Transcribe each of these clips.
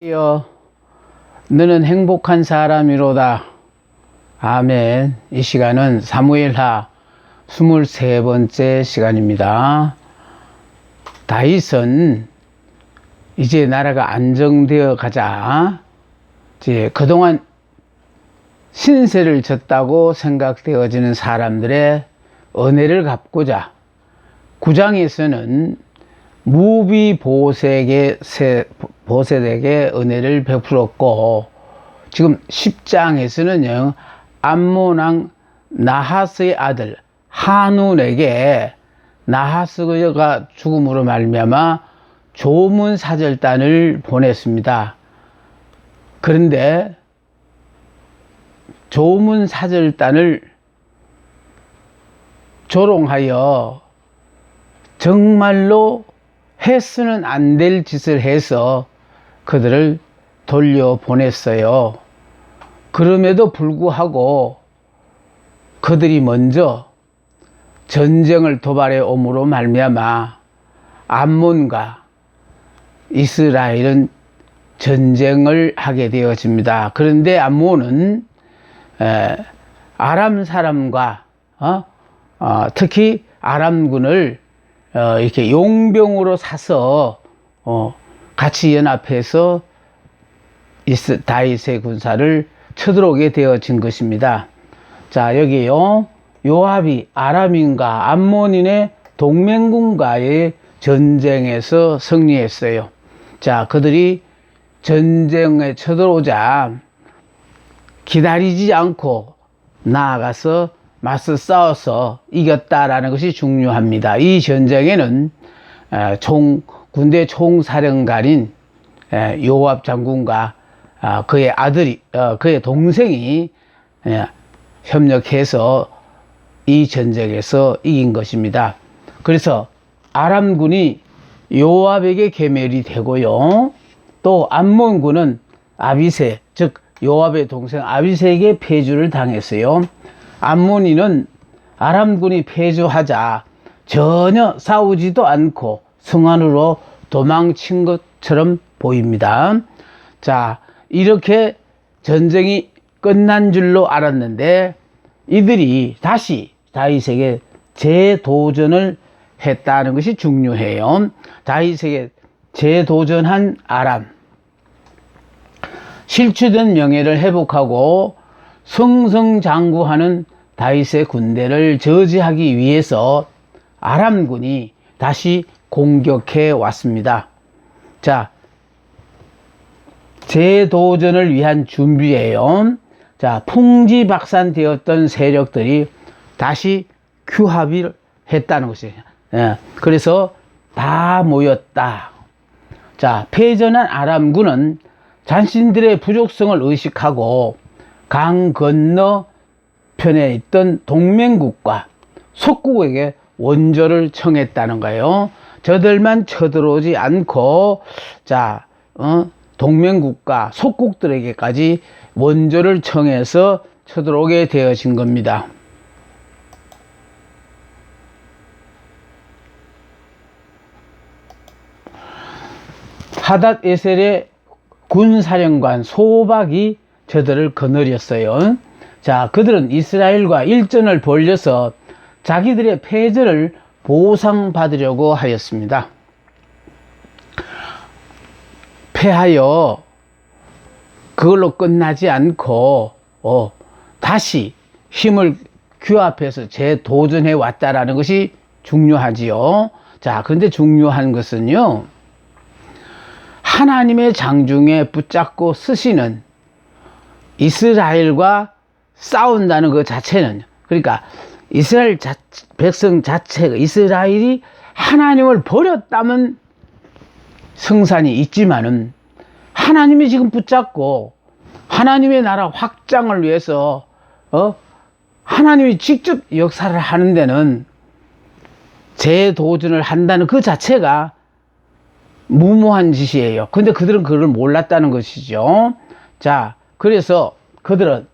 너는 행복한 사람이로다. 아멘. 이 시간은 사무엘하 23번째 시간입니다. 다윗은 이제 나라가 안정되어 가자. 이제 그동안 신세를 졌다고 생각되어지는 사람들의 은혜를 갚고자 9장에서는 무비보셋에게 은혜를 베풀었고, 지금 10장에서는요 암몬 왕 나하스의 아들 한운에게 나하스가 죽음으로 말미암아 조문사절단을 보냈습니다. 그런데 조문사절단을 조롱하여 정말로 해서는 안 될 짓을 해서 그들을 돌려보냈어요. 그럼에도 불구하고 그들이 먼저 전쟁을 도발해 옴으로 말미암아 암몬과 이스라엘은 전쟁을 하게 되어집니다. 그런데 암몬은 아람 사람과 특히 아람군을 이렇게 용병으로 사서 같이 연합해서 다윗의 군사를 쳐들어오게 되어진 것입니다. 자, 여기요 요압이 아람인과 암몬인의 동맹군과의 전쟁에서 승리했어요. 자, 그들이 전쟁에 쳐들어오자 기다리지 않고 나아가서 맞서 싸워서 이겼다라는 것이 중요합니다. 이 전쟁에는 군대 총사령관인 요압 장군과 그의 아들이 그의 동생이 협력해서 이 전쟁에서 이긴 것입니다. 그래서 아람군이 요압에게 계멸이 되고요, 또 암몬군은 아비새, 즉 요압의 동생 아비새에게 패주를 당했어요. 암몬인은 아람군이 패주하자 전혀 싸우지도 않고 성안으로 도망친 것처럼 보입니다. 자, 이렇게 전쟁이 끝난 줄로 알았는데 이들이 다시 다윗에게 재도전을 했다는 것이 중요해요. 다윗에게 재도전한 아람, 실추된 명예를 회복하고 승승장구하는 다윗의 군대를 저지하기 위해서 아람군이 다시 공격해 왔습니다. 자, 재도전을 위한 준비예요. 자, 풍지박산되었던 세력들이 다시 규합을 했다는 것이에요. 그래서 다 모였다. 자, 패전한 아람군은 자신들의 부족성을 의식하고 강 건너 편에 있던 동맹국과 속국에게 원조를 청했다는 거예요. 저들만 쳐들어오지 않고, 자, 동맹국과 속국들에게까지 원조를 청해서 쳐들어오게 되어진 겁니다. 하닷 에셀의 군사령관 소박이 저들을 거느렸어요. 자, 그들은 이스라엘과 일전을 벌려서 자기들의 패전을 보상받으려고 하였습니다. 패하여 그걸로 끝나지 않고 다시 힘을 규합해서 재도전해 왔다라는 것이 중요하지요. 자, 그런데 중요한 것은요, 하나님의 장중에 붙잡고 쓰시는 이스라엘과 싸운다는 것 자체는, 그러니까 이스라엘 백성 자체가, 이스라엘이 하나님을 버렸다면 승산이 있지만은 하나님이 지금 붙잡고 하나님의 나라 확장을 위해서 하나님이 직접 역사를 하는 데는 재도전을 한다는 그 자체가 무모한 짓이에요. 근데 그들은 그걸 몰랐다는 것이죠. 자, 그래서 그들은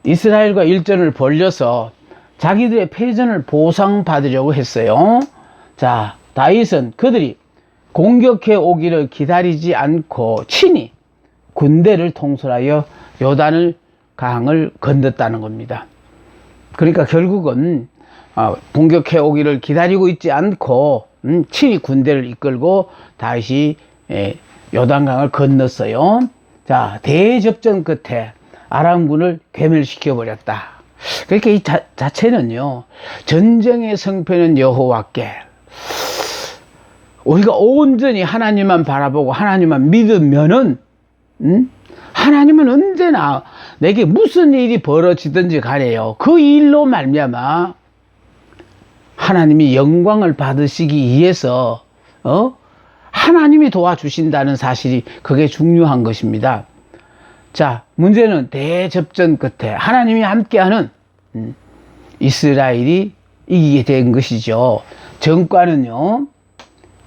이스라엘과 일전을 벌려서 자기들의 패전을 보상받으려고 했어요. 자, 다윗은 그들이 공격해 오기를 기다리지 않고 친히 군대를 통솔하여 요단을 강을 건넜다는 겁니다. 그러니까 결국은 공격해 오기를 기다리고 있지 않고 친히 군대를 이끌고 다시 요단강을 건넜어요. 자, 대접전 끝에 아람군을 괴멸시켜 버렸다. 그러니까 이 자체는요, 전쟁의 성패는 여호와께, 우리가 온전히 하나님만 바라보고 하나님만 믿으면은 하나님은 언제나 내게 무슨 일이 벌어지든지 간에요, 그 일로 말미암아 하나님이 영광을 받으시기 위해서 하나님이 도와주신다는 사실이, 그게 중요한 것입니다. 자, 문제는 대접전 끝에 하나님이 함께하는 이스라엘이 이기게 된 것이죠. 전과는요,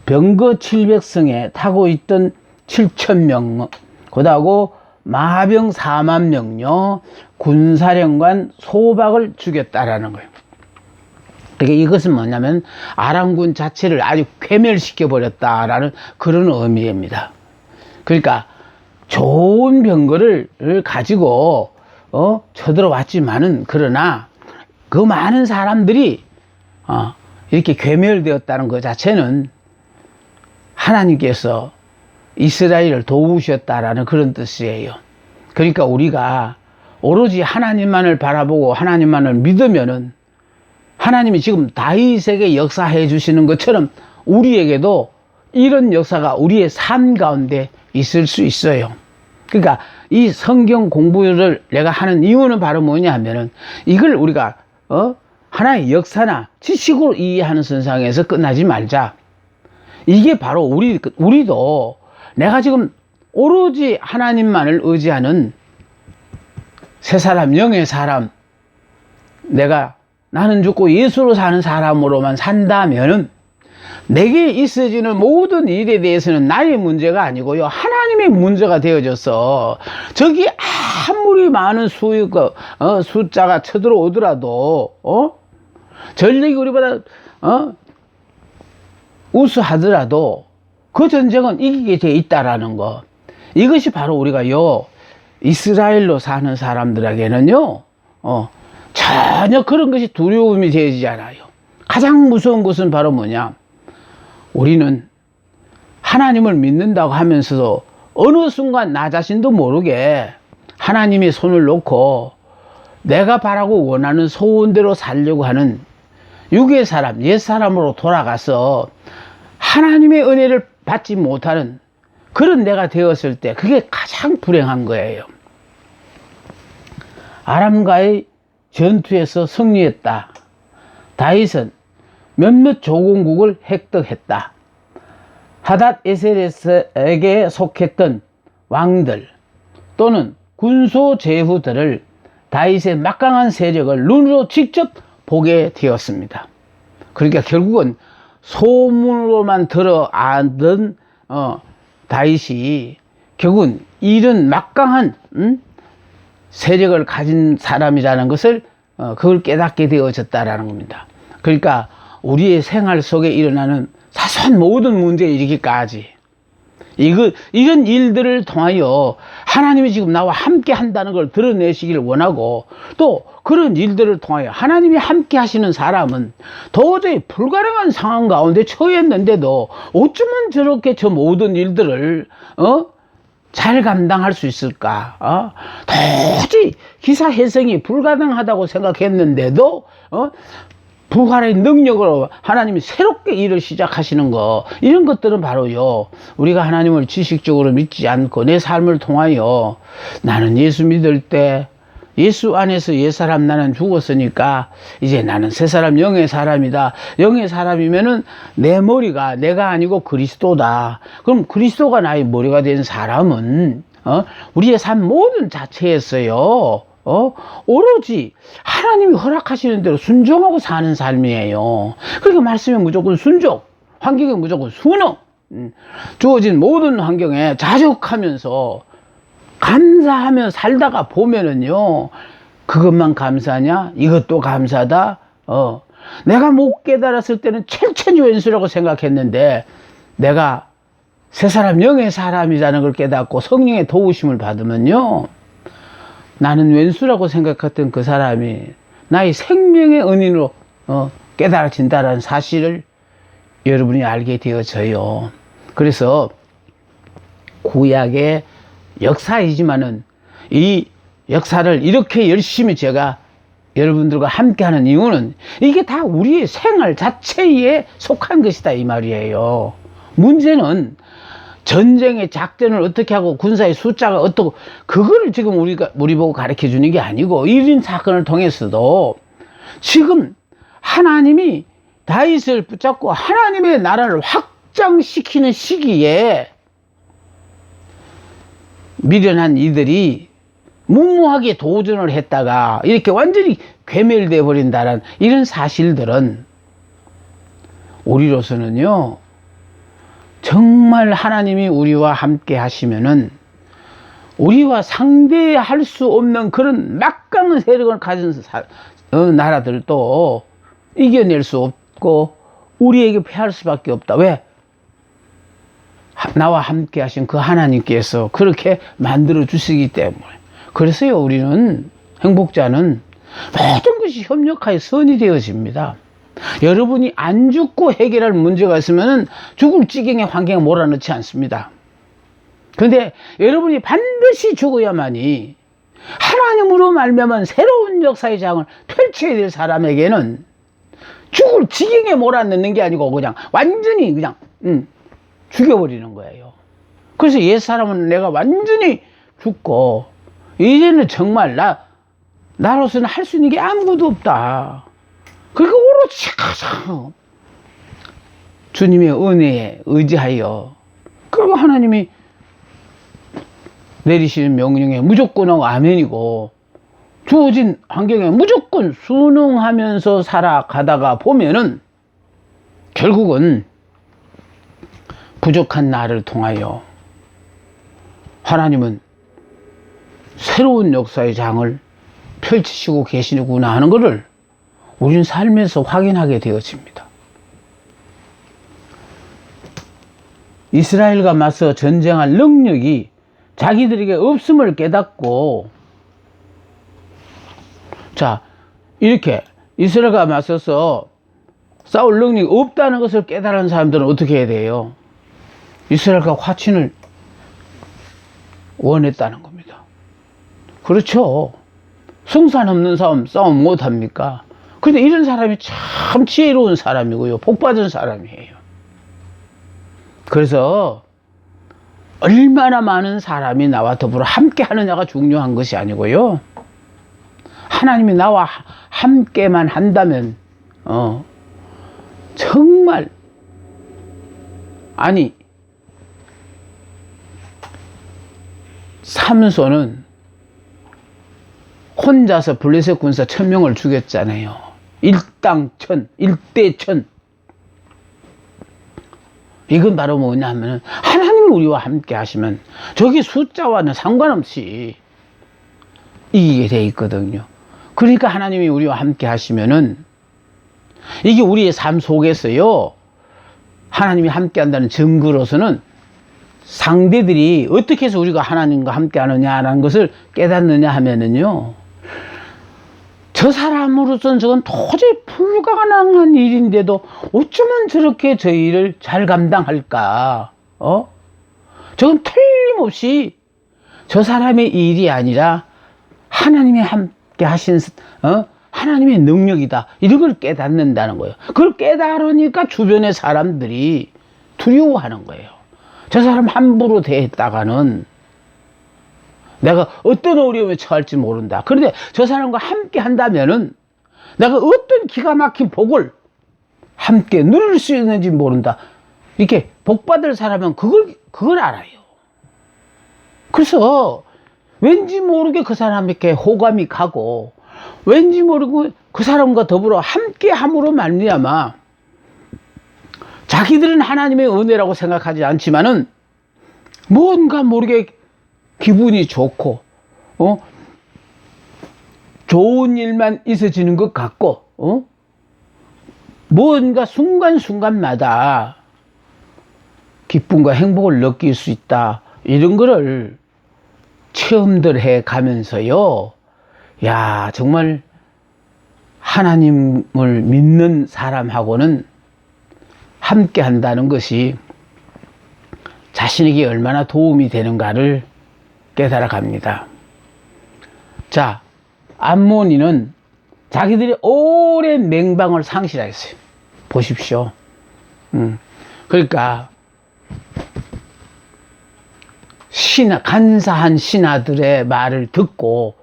병거 700성에 타고 있던 7,000명, 그다고 마병 4만 명요, 군사령관 소박을 죽였다라는 거예요. 그러니까 이것은 뭐냐면 아람군 자체를 아주 괴멸시켜 버렸다라는 그런 의미입니다. 그러니까 좋은 병거를 가지고 쳐들어왔지만은, 그러나 그 많은 사람들이 이렇게 괴멸되었다는 것 자체는 하나님께서 이스라엘을 도우셨다라는 그런 뜻이에요. 그러니까 우리가 오로지 하나님만을 바라보고 하나님만을 믿으면은 하나님이 지금 다윗에게 역사해 주시는 것처럼 우리에게도 이런 역사가 우리의 삶 가운데 있을 수 있어요. 그러니까 이 성경 공부를 내가 하는 이유는 바로 뭐냐 하면은, 이걸 우리가 하나의 역사나 지식으로 이해하는 선상에서 끝나지 말자. 이게 바로 우리도 내가 지금 오로지 하나님만을 의지하는 새 사람, 영의 사람, 나는 죽고 예수로 사는 사람으로만 산다면은 내게 있어지는 모든 일에 대해서는 나의 문제가 아니고요, 하나님의 문제가 되어져서, 저기 아무리 많은 숫자가 쳐들어오더라도 전력이 우리보다 우수하더라도 그 전쟁은 이기게 되어 있다라는 거, 이것이 바로 우리가요, 이스라엘로 사는 사람들에게는요 전혀 그런 것이 두려움이 되지 않아요. 가장 무서운 것은 바로 뭐냐, 우리는 하나님을 믿는다고 하면서도 어느 순간 나 자신도 모르게 하나님의 손을 놓고 내가 바라고 원하는 소원대로 살려고 하는 육의 사람, 옛 사람으로 돌아가서 하나님의 은혜를 받지 못하는 그런 내가 되었을 때, 그게 가장 불행한 거예요. 아람과의 전투에서 승리했다. 다윗은 몇몇 조공국을 획득했다. 하닷 에셀에게 속했던 왕들 또는 군소 제후들을 다윗의 막강한 세력을 눈으로 직접 보게 되었습니다. 그러니까 결국은 소문으로만 들어 아던 다윗이 결국은 이런 막강한 세력을 가진 사람이라는 것을 그걸 깨닫게 되어졌다라는 겁니다. 그러니까 우리의 생활 속에 일어나는 사소한 모든 문제에 이르기까지 이런 일들을 통하여 하나님이 지금 나와 함께 한다는 걸 드러내시기를 원하고, 또 그런 일들을 통하여 하나님이 함께 하시는 사람은 도저히 불가능한 상황 가운데 처했는데도 어쩌면 저렇게 저 모든 일들을 잘 감당할 수 있을까? 도저히 기사 해석이 불가능하다고 생각했는데도 부활의 능력으로 하나님이 새롭게 일을 시작하시는 거, 이런 것들은 바로요, 우리가 하나님을 지식적으로 믿지 않고 내 삶을 통하여 나는 예수 믿을 때 예수 안에서 옛사람 나는 죽었으니까 이제 나는 새사람, 영의 사람이다. 영의 사람이면은 내 머리가 내가 아니고 그리스도다. 그럼 그리스도가 나의 머리가 된 사람은 우리의 삶 모든 자체에서요, 오로지 하나님이 허락하시는 대로 순종하고 사는 삶이에요. 그러니까 말씀에 무조건 순종, 환경에 무조건 순응, 주어진 모든 환경에 자족하면서 감사하며 살다가 보면은요, 그것만 감사냐? 이것도 감사다? 내가 못 깨달았을 때는 철천지 왼수라고 생각했는데, 내가 새 사람, 영의 사람이라는 걸 깨닫고 성령의 도우심을 받으면요, 나는 왼수라고 생각했던 그 사람이 나의 생명의 은인으로 깨달아진다는 사실을 여러분이 알게 되어져요. 그래서 구약의 역사이지만은 이 역사를 이렇게 열심히 제가 여러분들과 함께 하는 이유는 이게 다 우리의 생활 자체에 속한 것이다 이 말이에요. 문제는 전쟁의 작전을 어떻게 하고 군사의 숫자가 어떻고 그거를 지금 우리 보고 가르쳐 주는 게 아니고, 이런 사건을 통해서도 지금 하나님이 다윗을 붙잡고 하나님의 나라를 확장시키는 시기에 미련한 이들이 무모하게 도전을 했다가 이렇게 완전히 괴멸되어 버린다는 이런 사실들은 우리로서는요, 정말 하나님이 우리와 함께 하시면은 우리와 상대할 수 없는 그런 막강한 세력을 가진 나라들도 이겨낼 수 없고 우리에게 패할 수밖에 없다. 왜? 나와 함께 하신 그 하나님께서 그렇게 만들어 주시기 때문에. 그래서요, 우리는 행복자는 모든 것이 협력하여 선이 되어집니다. 여러분이 안 죽고 해결할 문제가 있으면 죽을 지경의 환경에 몰아넣지 않습니다. 그런데 여러분이 반드시 죽어야만이 하나님으로 말미암은 새로운 역사의 장을 펼쳐야 될 사람에게는 죽을 지경에 몰아넣는 게 아니고 그냥 완전히 그냥 죽여버리는 거예요. 그래서 옛사람은 내가 완전히 죽고 이제는 정말 나로서는 할 수 있는 게 아무것도 없다. 그러니까 오롯이 가서 주님의 은혜에 의지하여, 그리고 하나님이 내리시는 명령에 무조건하고 아멘이고 주어진 환경에 무조건 순응하면서 살아가다가 보면은 결국은 부족한 나를 통하여 하나님은 새로운 역사의 장을 펼치시고 계시구나 하는 것을 우리는 삶에서 확인하게 되어집니다. 이스라엘과 맞서 전쟁할 능력이 자기들에게 없음을 깨닫고, 자, 이렇게 이스라엘과 맞서서 싸울 능력이 없다는 것을 깨달은 사람들은 어떻게 해야 돼요? 이스라엘과 화친을 원했다는 겁니다. 그렇죠. 승산 없는 싸움 못합니까? 근데 이런 사람이 참 지혜로운 사람이고요, 복받은 사람이에요. 그래서 얼마나 많은 사람이 나와 더불어 함께 하느냐가 중요한 것이 아니고요, 하나님이 나와 함께만 한다면 정말, 아니 삼손은 혼자서 블레셋 군사 1000명을 죽였잖아요. 일당 1000, 1대1000. 이건 바로 뭐냐면 하나님이 우리와 함께 하시면 저기 숫자와는 상관없이 이기게 돼 있거든요. 그러니까 하나님이 우리와 함께 하시면은 이게 우리의 삶 속에서요, 하나님이 함께 한다는 증거로서는 상대들이 어떻게 해서 우리가 하나님과 함께 하느냐라는 것을 깨닫느냐 하면은요, 저 사람으로서는 저건 도저히 불가능한 일인데도 어쩌면 저렇게 저 일을 잘 감당할까? 저건 틀림없이 저 사람의 일이 아니라 하나님이 함께 하신 하나님의 능력이다. 이런 걸 깨닫는다는 거예요. 그걸 깨달으니까 주변의 사람들이 두려워하는 거예요. 저 사람 함부로 대했다가는 내가 어떤 어려움에 처할지 모른다. 그런데 저 사람과 함께 한다면은 내가 어떤 기가 막힌 복을 함께 누릴 수 있는지 모른다. 이렇게 복받을 사람은 그걸 알아요. 그래서 왠지 모르게 그 사람에게 호감이 가고, 왠지 모르고 그 사람과 더불어 함께 함으로 말미암아 자기들은 하나님의 은혜라고 생각하지 않지만은 뭔가 모르게 기분이 좋고 좋은 일만 있어지는 것 같고 뭔가 순간순간마다 기쁨과 행복을 느낄 수 있다. 이런 거를 체험들 해 가면서요. 야, 정말 하나님을 믿는 사람하고는 함께 한다는 것이 자신에게 얼마나 도움이 되는가를 깨달아 갑니다. 자, 암몬이는 자기들이 오랜 맹방을 상실했어요. 보십시오. 그러니까 간사한 신하들의 말을 듣고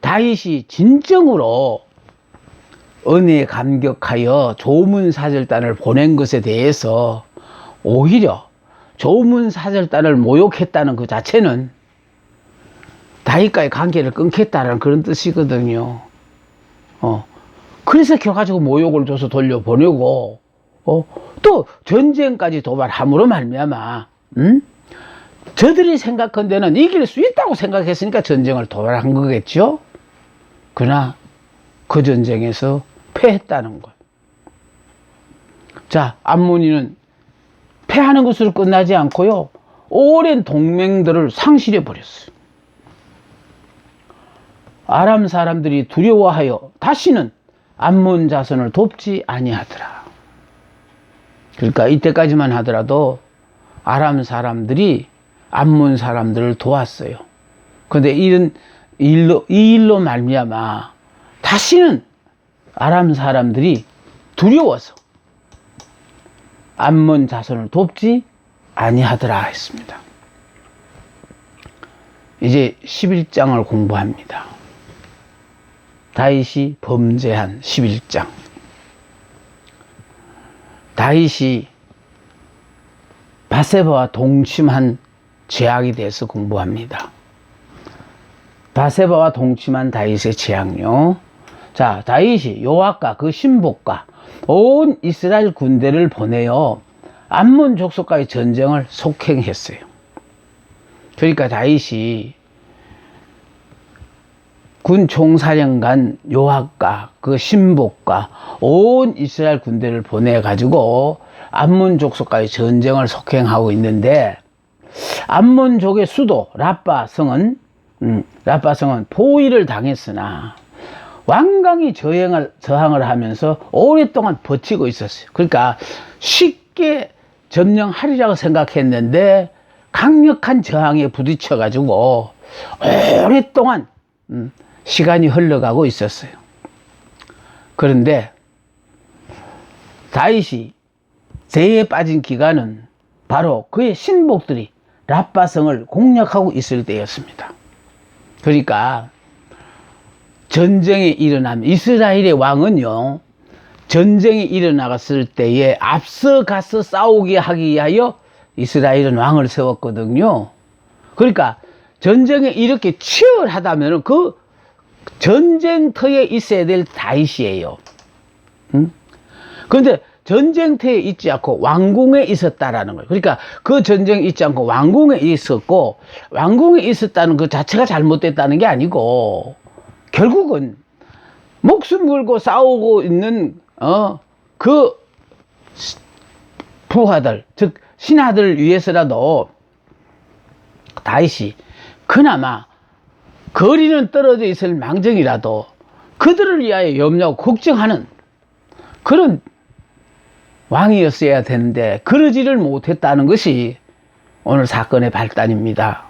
다윗이 진정으로 은혜에 감격하여 조문사절단을 보낸 것에 대해서 오히려 조문사절단을 모욕했다는 그 자체는 다윗과의 관계를 끊겠다는 그런 뜻이거든요. 그래서 결과적으로 모욕을 줘서 돌려보내고 또 전쟁까지 도발함으로 말미암아 저들이 생각한 데는 이길 수 있다고 생각했으니까 전쟁을 도발한 거겠죠. 그러나 그 전쟁에서 패했다는 것. 자, 암몬이는 패하는 것으로 끝나지 않고요, 오랜 동맹들을 상실해 버렸어요. 아람 사람들이 두려워하여 다시는 암몬 자손을 돕지 아니하더라. 그러니까 이때까지만 하더라도 아람 사람들이 암몬 사람들을 도왔어요. 그런데 이 일로 말미암아 다시는 아람 사람들이 두려워서 암몬 자손을 돕지 아니하더라 했습니다. 이제 11장을 공부합니다. 다윗이 범죄한 11장. 다윗이 바세바와 동침한 죄악에 대해서 공부합니다. 바세바와 동침한 다윗의 죄악요. 자, 다윗이 요압과 그 신복과 온 이스라엘 군대를 보내어 암몬 족속과의 전쟁을 속행했어요. 그러니까 다윗이 군 총사령관 요압과 그 신복과 온 이스라엘 군대를 보내가지고 암몬 족속과의 전쟁을 속행하고 있는데, 암몬족의 수도 라빠성은 포위를 당했으나 완강히 저항을 하면서 오랫동안 버티고 있었어요. 그러니까 쉽게 점령하리라고 생각했는데 강력한 저항에 부딪혀가지고 오랫동안 시간이 흘러가고 있었어요. 그런데 다윗이 대에 빠진 기간은 바로 그의 신복들이 라빠성을 공략하고 있을 때였습니다. 그러니까 전쟁이 일어나면 이스라엘의 왕은요, 전쟁이 일어나갔을 때에 앞서가서 싸우게 하기 위하여 이스라엘은 왕을 세웠거든요. 그러니까 전쟁이 이렇게 치열하다면 그 전쟁터에 있어야 될 다윗이에요. 그런데 전쟁터에 있지 않고 왕궁에 있었다라는 거예요. 그러니까 그 전쟁에 있지 않고 왕궁에 있었고, 왕궁에 있었다는 그 자체가 잘못됐다는 게 아니고, 결국은 목숨 걸고 싸우고 있는 그 부하들, 즉 신하들을 위해서라도 다윗이 그나마 거리는 떨어져 있을 망정이라도 그들을 위하여 염려하고 걱정하는 그런 왕이었어야 되는데 그러지를 못했다는 것이 오늘 사건의 발단입니다.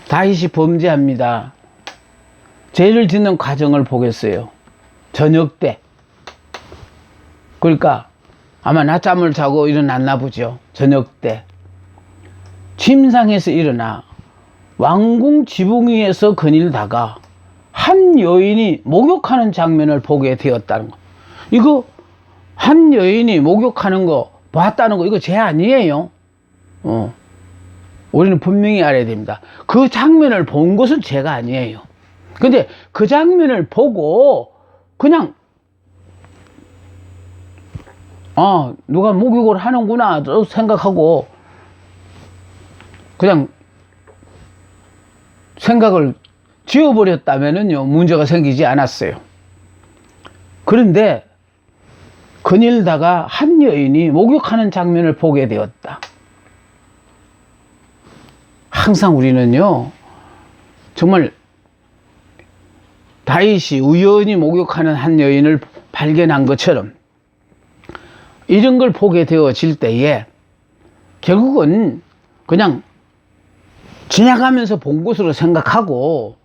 다윗이 범죄합니다. 죄를 짓는 과정을 보겠어요. 저녁 때. 그러니까 아마 낮잠을 자고 일어났나 보죠. 저녁 때. 침상에서 일어나 왕궁 지붕 위에서 거닐다가 한 여인이 목욕하는 장면을 보게 되었다는 거. 이거 한 여인이 목욕하는 거 봤다는 거, 이거 죄 아니에요. 우리는 분명히 알아야 됩니다. 그 장면을 본 것은 죄가 아니에요. 근데 그 장면을 보고 그냥 누가 목욕을 하는구나 생각하고 그냥 생각을 지워버렸다면요 문제가 생기지 않았어요. 그런데 거닐다가 한 여인이 목욕하는 장면을 보게 되었다. 항상 우리는요, 정말 다윗이 우연히 목욕하는 한 여인을 발견한 것처럼 이런 걸 보게 되어질 때에 결국은 그냥 지나가면서 본 것으로 생각하고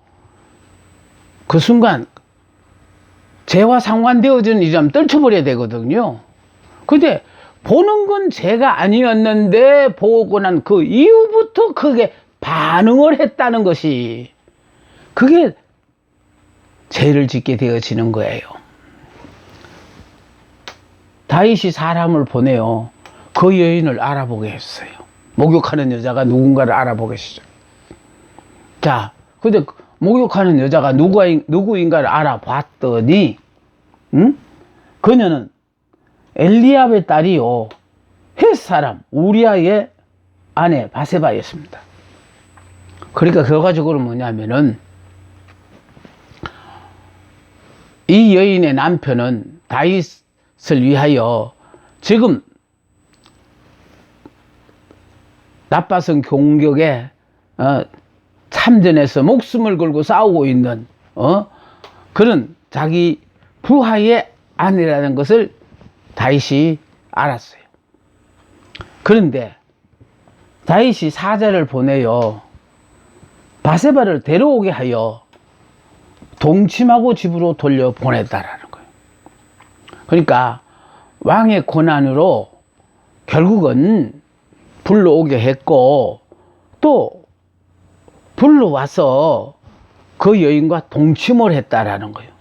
그 순간 죄와 상관되어지는 일이라면 떨쳐버려야 되거든요. 근데 보는 건 죄가 아니었는데 보고 난 그 이후부터 그게 반응을 했다는 것이 그게 죄를 짓게 되어지는 거예요. 다윗이 사람을 보내요. 그 여인을 알아보게 했어요. 목욕하는 여자가 누군가를 알아보게 했어요. 자, 근데 목욕하는 여자가 누구인가를 알아봤더니, 그녀는 엘리압의 딸이요, 헷 사람 우리아의 아내 바세바였습니다. 그러니까 결과적으로 뭐냐면은 이 여인의 남편은 다윗을 위하여 지금 나빠성 공격에 참전해서 목숨을 걸고 싸우고 있는 그런 자기 부하의 아내라는 것을 다윗이 알았어요. 그런데 다윗이 사자를 보내요. 바세바를 데려오게 하여 동침하고 집으로 돌려보냈다라는 거예요. 그러니까 왕의 권한으로 결국은 불러오게 했고 또 불러와서 그 여인과 동침을 했다라는 거예요.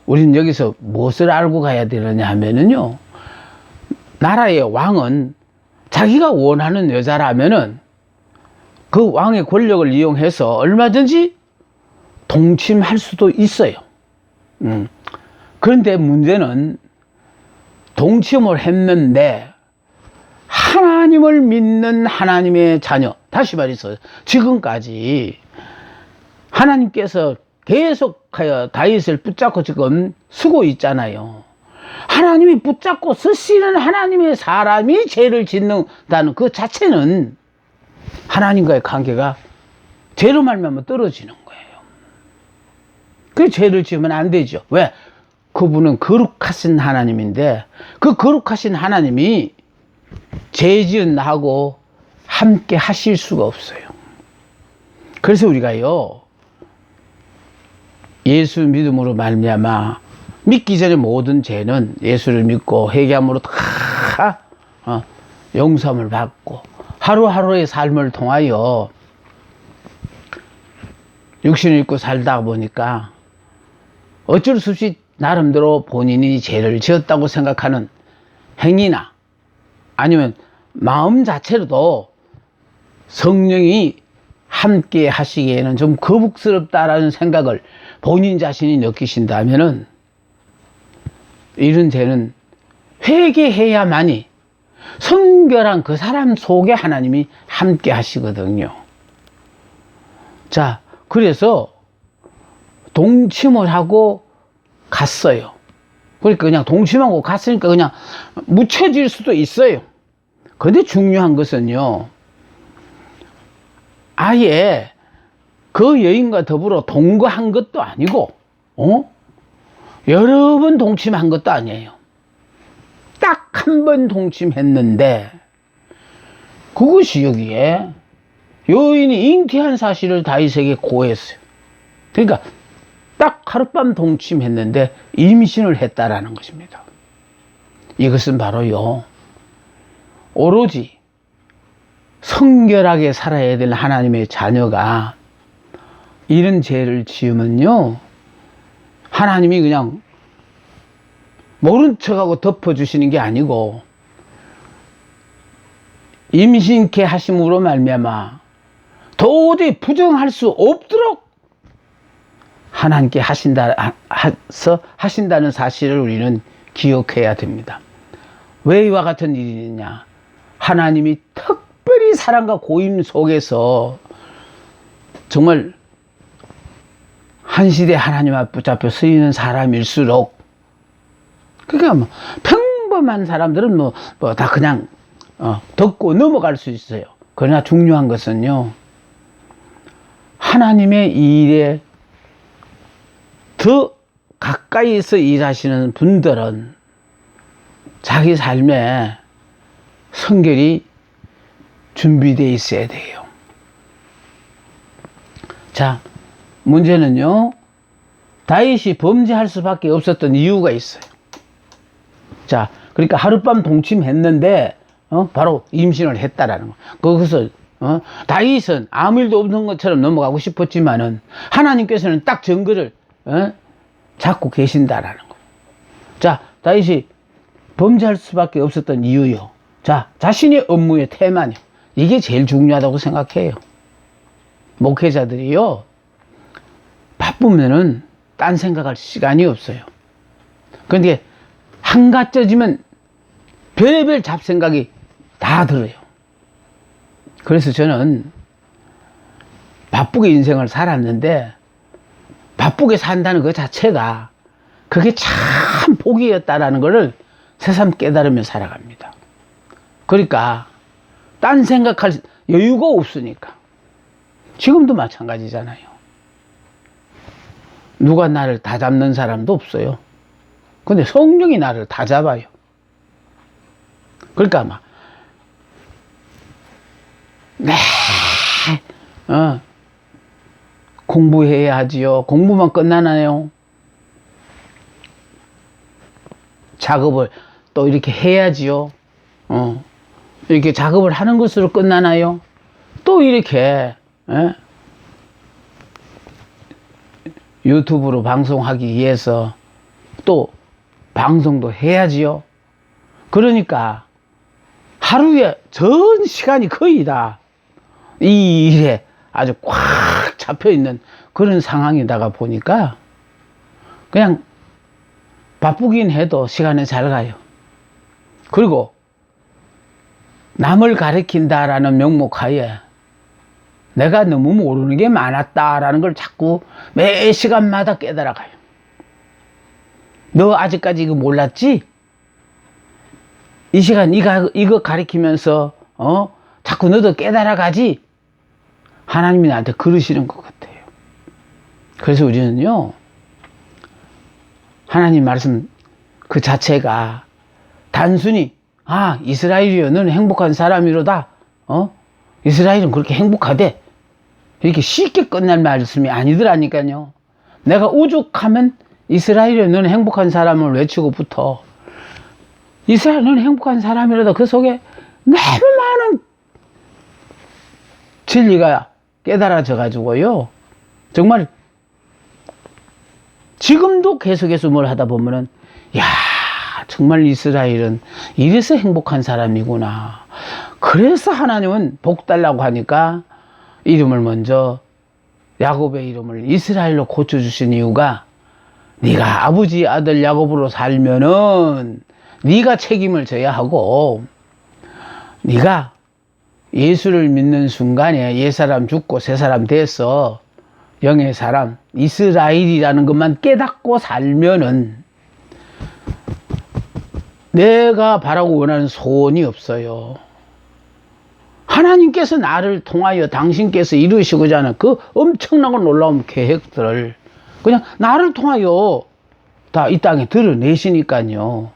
우리는 여기서 무엇을 알고 가야 되느냐 하면은요, 나라의 왕은 자기가 원하는 여자라면은 그 왕의 권력을 이용해서 얼마든지 동침할 수도 있어요. 그런데 문제는 동침을 했는데 하나님을 믿는 하나님의 자녀, 다시 말해서 지금까지 하나님께서 계속하여 다윗을 붙잡고 지금 쓰고 있잖아요. 하나님이 붙잡고 쓰시는 하나님의 사람이 죄를 짓는다는 그 자체는 하나님과의 관계가 죄로 말미암아 떨어지는 거예요. 그 죄를 지으면 안 되죠. 왜? 그분은 거룩하신 하나님인데 그 거룩하신 하나님이 죄 지은 나하고 함께 하실 수가 없어요. 그래서 우리가요, 예수 믿음으로 말미암아 믿기 전에 모든 죄는 예수를 믿고 회개함으로 다 용서함을 받고 하루하루의 삶을 통하여 육신을 입고 살다 보니까 어쩔 수 없이 나름대로 본인이 죄를 지었다고 생각하는 행위나 아니면 마음 자체로도 성령이 함께 하시기에는 좀 거북스럽다라는 생각을 본인 자신이 느끼신다면은 이런 죄는 회개해야만이 성결한 그 사람 속에 하나님이 함께 하시거든요. 자, 그래서 동침을 하고 갔어요. 그러니까 그냥 동침하고 갔으니까 그냥 묻혀질 수도 있어요. 근데 중요한 것은요, 아예 그 여인과 더불어 동거한 것도 아니고, 여러 번 동침한 것도 아니에요. 딱 한 번 동침했는데, 그것이 여기에 여인이 잉태한 사실을 다윗에게 고했어요. 그러니까 딱 하룻밤 동침했는데 임신을 했다라는 것입니다. 이것은 바로요, 오로지 성결하게 살아야 될 하나님의 자녀가 이런 죄를 지으면요, 하나님이 그냥 모른 척하고 덮어주시는 게 아니고 임신케 하심으로 말미암아 도저히 부정할 수 없도록 하나님께 하신다는 사실을 우리는 기억해야 됩니다. 왜 이와 같은 일이냐? 하나님이 특별히 사랑과 고임 속에서 정말 한 시대 하나님 앞 붙잡혀 쓰이는 사람일수록, 그러니까 뭐 경험한 사람들은 뭐 다 그냥 듣고 넘어갈 수 있어요. 그러나 중요한 것은요, 하나님의 일에 더 가까이서 일하시는 분들은 자기 삶에 성결이 준비되어 있어야 돼요. 자, 문제는요, 다윗이 범죄할 수밖에 없었던 이유가 있어요. 자, 그러니까 하룻밤 동침했는데 바로 임신을 했다라는 거. 거기서 다윗은 아무 일도 없는 것처럼 넘어가고 싶었지만은 하나님께서는 딱 증거를 잡고 계신다라는 거. 자, 다윗이 범죄할 수밖에 없었던 이유요. 자, 자신의 업무의 태만이요. 이게 제일 중요하다고 생각해요. 목회자들이요, 바쁘면은 딴 생각할 시간이 없어요. 그런데 한가져지면 별의별 잡생각이 다 들어요. 그래서 저는 바쁘게 인생을 살았는데, 바쁘게 산다는 그 자체가 그게 참 복이었다라는 것을 새삼 깨달으며 살아갑니다. 그러니까 딴 생각할 여유가 없으니까. 지금도 마찬가지잖아요. 누가 나를 다 잡는 사람도 없어요. 근데 성령이 나를 다 잡아요. 그러니까 막 공부해야 하지요. 공부만 끝나나요? 작업을 또 이렇게 해야지요. 이렇게 작업을 하는 것으로 끝나나요? 또 이렇게 유튜브로 방송하기 위해서 또 방송도 해야지요. 그러니까 하루에 전 시간이 거의 다 이 일에 아주 꽉 잡혀 있는 그런 상황이다가 보니까 그냥 바쁘긴 해도 시간은 잘 가요. 그리고 남을 가르친다라는 명목하에 내가 너무 모르는 게 많았다라는 걸 자꾸 매 시간마다 깨달아가요. 너 아직까지 이거 몰랐지? 이 시간 이거 가르치면서 자꾸 너도 깨달아가지? 하나님이 나한테 그러시는 것 같아요. 그래서 우리는요, 하나님 말씀 그 자체가 단순히 이스라엘이여 너는 행복한 사람이로다, 이스라엘은 그렇게 행복하대, 이렇게 쉽게 끝날 말씀이 아니더라니까요. 내가 오죽하면 이스라엘이여 너는 행복한 사람을 외치고부터 이스라엘 너는 행복한 사람이로다, 그 속에 너무 많은 진리가 깨달아져 가지고요, 정말 지금도 계속해서 뭘 하다 보면은 정말 이스라엘은 이래서 행복한 사람이구나. 그래서 하나님은 복 달라고 하니까 이름을 먼저 야곱의 이름을 이스라엘로 고쳐주신 이유가, 네가 아버지 아들 야곱으로 살면은 네가 책임을 져야 하고, 네가 예수를 믿는 순간에 옛사람 죽고 새사람 돼서 영의 사람 이스라엘이라는 것만 깨닫고 살면은 내가 바라고 원하는 소원이 없어요. 하나님께서 나를 통하여 당신께서 이루시고자 하는 그 엄청나고 놀라운 계획들을 그냥 나를 통하여 다 이 땅에 드러내시니까요.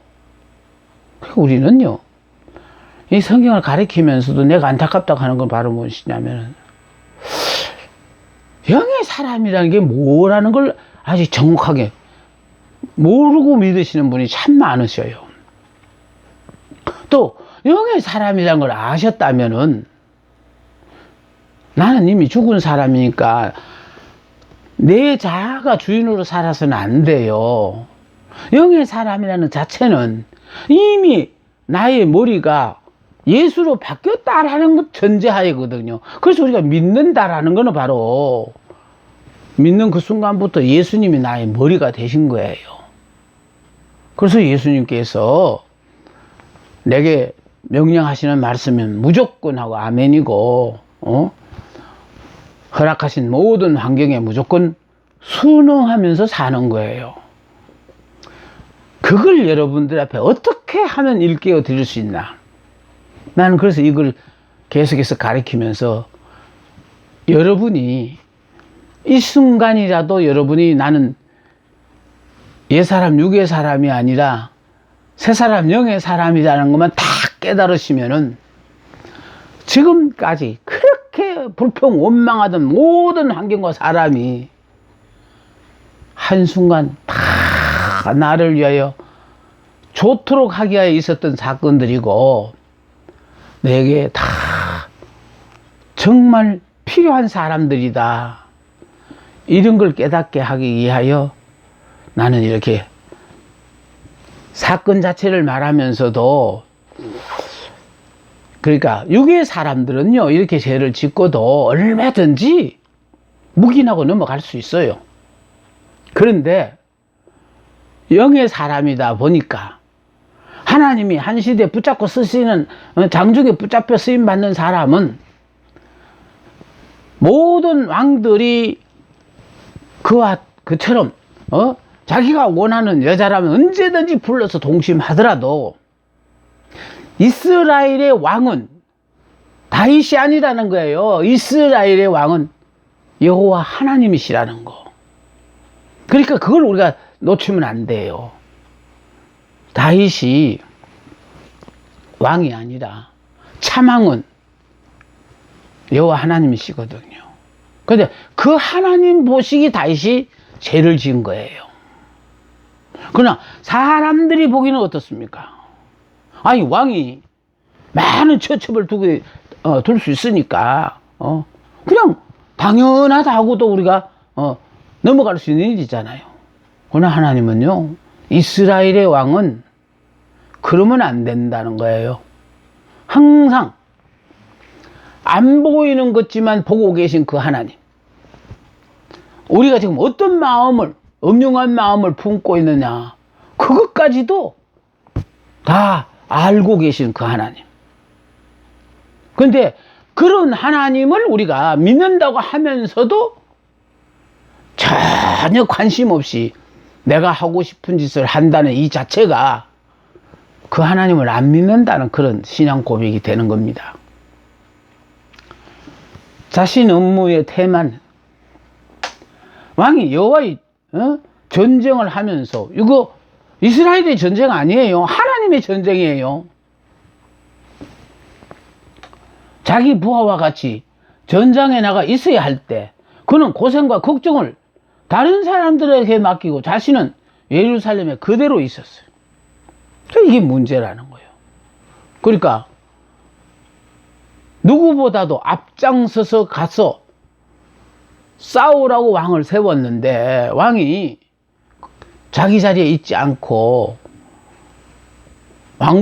그러니까 우리는요, 이 성경을 가리키면서도 내가 안타깝다고 하는 건 바로 무엇이냐면, 영의 사람이라는 게 뭐라는 걸 아주 정확하게 모르고 믿으시는 분이 참 많으셔요. 또 영의 사람이라는 걸 아셨다면은, 나는 이미 죽은 사람이니까 내 자아가 주인으로 살아서는 안 돼요. 영의 사람이라는 자체는 이미 나의 머리가 예수로 바뀌었다라는 것 전제하에거든요. 그래서 우리가 믿는다라는 거는 바로 믿는 그 순간부터 예수님이 나의 머리가 되신 거예요. 그래서 예수님께서 내게 명령하시는 말씀은 무조건 하고 아멘이고, 허락하신 모든 환경에 무조건 순응하면서 사는 거예요. 그걸 여러분들 앞에 어떻게 하면 일깨워 드릴 수 있나? 나는 그래서 이걸 계속해서 가르치면서 여러분이 이 순간이라도 여러분이 나는 옛사람 육의 사람이 아니라 새사람 영의 사람이라는 것만 다 깨달으시면은 지금까지 그렇게 불평 원망하던 모든 환경과 사람이 한순간 다 나를 위하여 좋도록 하기 위하여 있었던 사건들이고 내게 다 정말 필요한 사람들이다. 이런 걸 깨닫게 하기 위하여 나는 이렇게 사건 자체를 말하면서도 그러니까 육의 사람들은요 이렇게 죄를 짓고도 얼마든지 묵인하고 넘어갈 수 있어요. 그런데 영의 사람이다 보니까 하나님이 한 시대에 붙잡고 쓰시는 장중에 붙잡혀 쓰임 받는 사람은 모든 왕들이 그처럼 자기가 원하는 여자라면 언제든지 불러서 동심하더라도 이스라엘의 왕은 다윗이 아니라는 거예요. 이스라엘의 왕은 여호와 하나님이시라는 거. 그러니까 그걸 우리가 놓치면 안 돼요. 다윗이 왕이 아니라 참왕은 여호와 하나님이시거든요. 그런데 그 하나님 보시기 다윗이 죄를 지은 거예요. 그러나 사람들이 보기는 어떻습니까? 아니 왕이 많은 처첩을 둘 수 있으니까 그냥 당연하다고도 우리가 넘어갈 수 있는 일이잖아요. 그러나 하나님은요 이스라엘의 왕은 그러면 안 된다는 거예요. 항상 안 보이는 것지만 보고 계신 그 하나님, 우리가 지금 어떤 마음을 음흉한 마음을 품고 있느냐 그것까지도 다 알고 계신 그 하나님. 그런데 그런 하나님을 우리가 믿는다고 하면서도 전혀 관심 없이 내가 하고 싶은 짓을 한다는 이 자체가 그 하나님을 안 믿는다는 그런 신앙 고백이 되는 겁니다. 자신 업무의 태만 왕이 여호와의 전쟁을 하면서 이거 이스라엘의 전쟁 아니에요. 하나님의 전쟁이에요. 자기 부하와 같이 전장에 나가 있어야 할 때 그는 고생과 걱정을 다른 사람들에게 맡기고 자신은 예루살렘에 그대로 있었어요. 이게 문제라는 거예요. 그러니까 누구보다도 앞장서서 가서 싸우라고 왕을 세웠는데 왕이 자기 자리에 있지 않고 왕국